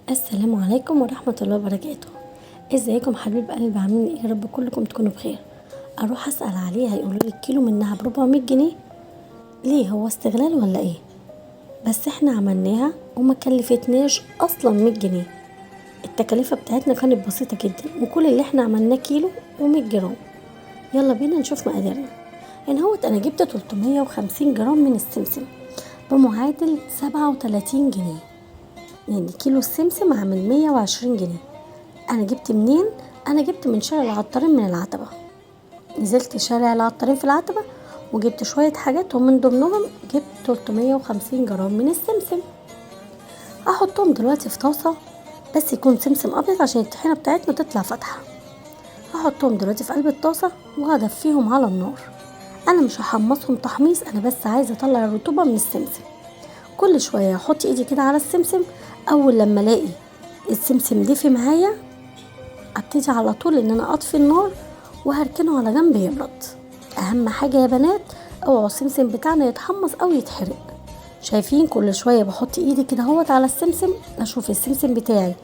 السلام عليكم ورحمة الله وبركاته. ازيكم حبيب قلبي، عاملين ايه؟ يا رب كلكم تكونوا بخير. اروح اسأل عليها يقولوا لي الكيلو منها ب400 جنيه. ليه؟ هو استغلال ولا ايه؟ بس احنا عملناها وما كلفتناش اصلا 100 جنيه. التكلفة بتاعتنا كانت بسيطة جدا، وكل اللي احنا عملناه كيلو و100 جرام. يلا بينا نشوف مقاديرنا. انا جبت 350 جرام من السمسم بمعادل 37 جنيه. يعني كيلو السمسم عامل 120 جنيه. انا جبت منين؟ انا جبت من شارع العطارين من العتبة. نزلت شارع العطارين في العتبة وجبت شوية حاجات، ومن ضمنهم جبت 350 جرام من السمسم. هحطهم دلوقتي في طاسة، بس يكون سمسم ابيض عشان الطحينة بتاعتنا تطلع فاتحة. هحطهم دلوقتي في قلب الطاسة وهدفيهم على النار. انا مش هحمصهم تحميص، انا بس عايزة اطلع الرطوبة من السمسم. كل شوية احط ايدي كده على السمسم، اول لما الاقي السمسم دفي معايا ابتدي على طول ان انا اطفي النار وهركنه على جنب يبرد. اهم حاجة يا بنات، اوعوا السمسم بتاعنا يتحمص او يتحرق. شايفين؟ كل شوية بحط ايدي كده اهوت على السمسم اشوف السمسم بتاعي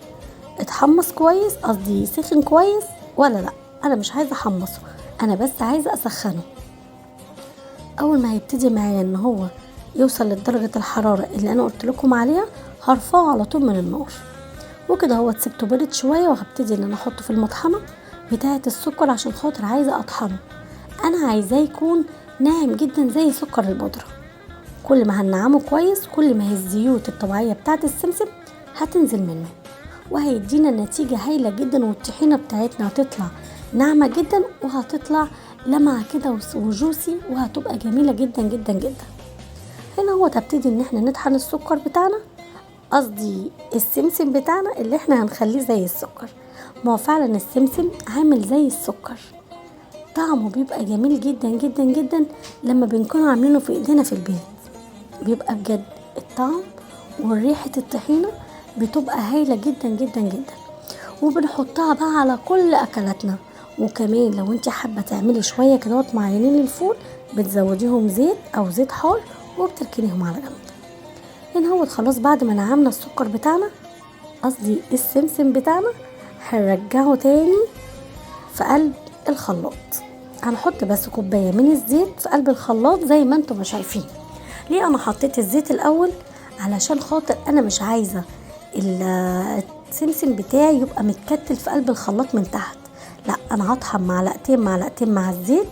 اتحمص كويس، قصدي سخن كويس ولا لا. انا مش عايزة احمصه، انا بس عايزة اسخنه. اول ما هيبتدي معايا ان هو يوصل لدرجة الحرارة اللي انا قلت لكم عليها هرفعه على طول من النار. وكده هو سبته برد شويه، وهبتدي ان انا احطه في المطحنه بتاعه السكر عشان خاطر عايزه اطحنه. انا عايزاه يكون ناعم جدا زي سكر البودره. كل ما هنعمه كويس كل ما هي الزيوت الطبيعيه بتاعه السمسم هتنزل منه، وهيدينا نتيجه هايله جدا، والطحينه بتاعتنا هتطلع ناعمه جدا وهتطلع لمعه كده وجوسي، وهتبقى جميله جدا جدا جدا. هنا هو تبتدي ان احنا نطحن السكر بتاعنا، قصدي السمسم بتاعنا اللي احنا هنخليه زي السكر. ما هو فعلا السمسم عامل زي السكر، طعمه بيبقى جميل جدا جدا جدا لما بنكون عاملينه في ايدينا في البيت. بيبقى بجد الطعم وريحة الطحينة بتبقى هايلة جدا جدا جدا، وبنحطها بقى على كل اكلاتنا. وكمان لو انت حابة تعملي شوية كده معينين للفول بتزوديهم زيت او زيت حار وبتركنيهم على جنب. هنا هو خلاص بعد ما نعمنا السكر بتاعنا، قصدي السمسم بتاعنا، هنرجعه تاني في قلب الخلاط. هنحط بس كوباية من الزيت في قلب الخلاط زي ما انتم شايفين. ليه انا حطيت الزيت الاول؟ علشان خاطر انا مش عايزة السمسم بتاعي يبقى متكتل في قلب الخلاط من تحت. لا، انا هطحن معلقتين مع الزيت،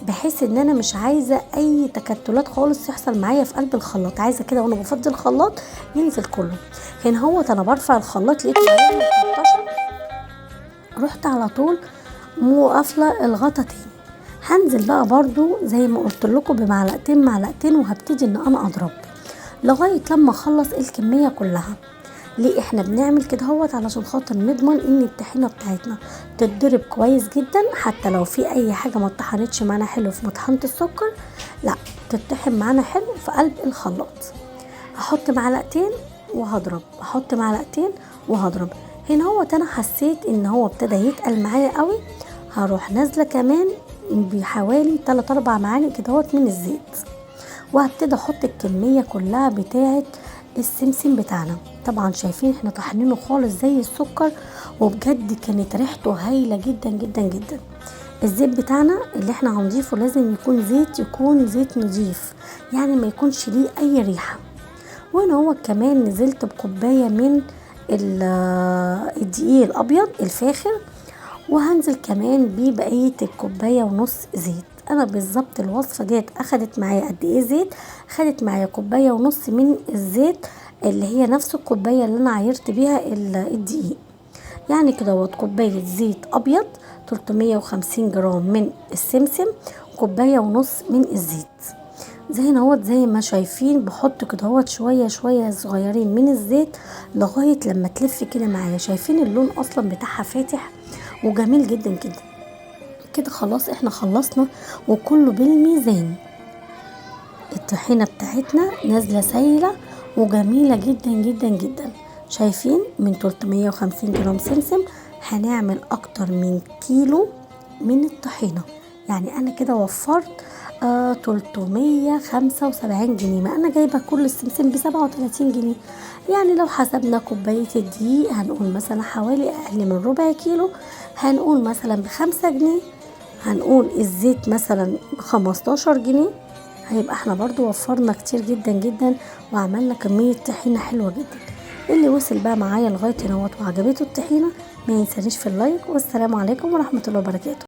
بحيث ان انا مش عايزه اي تكتلات خالص يحصل معايا في قلب الخلاط. عايزه كده وانا بفضي الخلاط ينزل كله. هنا هو انا برفع الخلاط لقيته معايا 13، رحت على طول قافله الغطا تاني. هنزل بقى برضو زي ما قلت لكم بمعلقتين، وهبتدي ان انا اضرب لغايه لما اخلص الكميه كلها. ليه احنا بنعمل كده علشان خاطر نضمن ان الطحينه بتاعتنا تتضرب كويس جدا، حتى لو في اي حاجه ما اتطحنتش معانا حلو في مطحنه السكر، لا تتطحن معانا حلو في قلب الخلاط. هحط معلقتين وهضرب، احط معلقتين وهضرب. هنا انا حسيت ان هو ابتدى يتقل معايا قوي، هروح نازله كمان بحوالي 3-4 معالق كده من الزيت، وهبتدي احط الكميه كلها بتاعه السمسم بتاعنا. طبعا شايفين احنا طحنينه خالص زي السكر، وبجد كانت ريحته هايله جدا جدا جدا. الزيت بتاعنا اللي احنا هنضيفه لازم يكون زيت نضيف، يعني ما يكونش ليه اي ريحه. وانا كمان نزلت بكوبايه من الدقيق الابيض الفاخر، وهنزل كمان ببقيه الكوبايه ونص زيت. انا بالظبط الوصفه ديت اخدت معايا قد ايه زيت؟ اخدت معايا كوبايه ونص من الزيت، اللي هي نفس الكوبايه اللي انا عايرت بيها الدقيق. يعني كده كوبايه زيت ابيض، 350 جرام من السمسم، كوبايه ونص من الزيت. زي ما شايفين بحط كده شويه شويه صغيرين من الزيت لغايه لما تلف كده معايا. شايفين اللون اصلا بتاعها فاتح وجميل جدا جدا. كده خلاص احنا خلصنا وكله بالميزان. الطحينه بتاعتنا نازله سايله وجميله جدا جدا جدا. شايفين؟ من 350 جرام سمسم هنعمل اكتر من كيلو من الطحينه. يعني انا كده وفرت 375 جنيه، ما انا جايبه كل السمسم ب37 جنيه. يعني لو حسبنا كوبايه الدقيق هنقول مثلا حوالي اقل من ربع كيلو، هنقول مثلا ب5 جنيه. هنقول الزيت مثلا ب15 جنيه. هيبقى احنا برضو وفرنا كتير جدا جدا، وعملنا كميه طحينه حلوه جدا. اللي وصل بقى معايا لغايه هنا وعجبته الطحينه ما ينسانيش في اللايك. والسلام عليكم ورحمه الله وبركاته.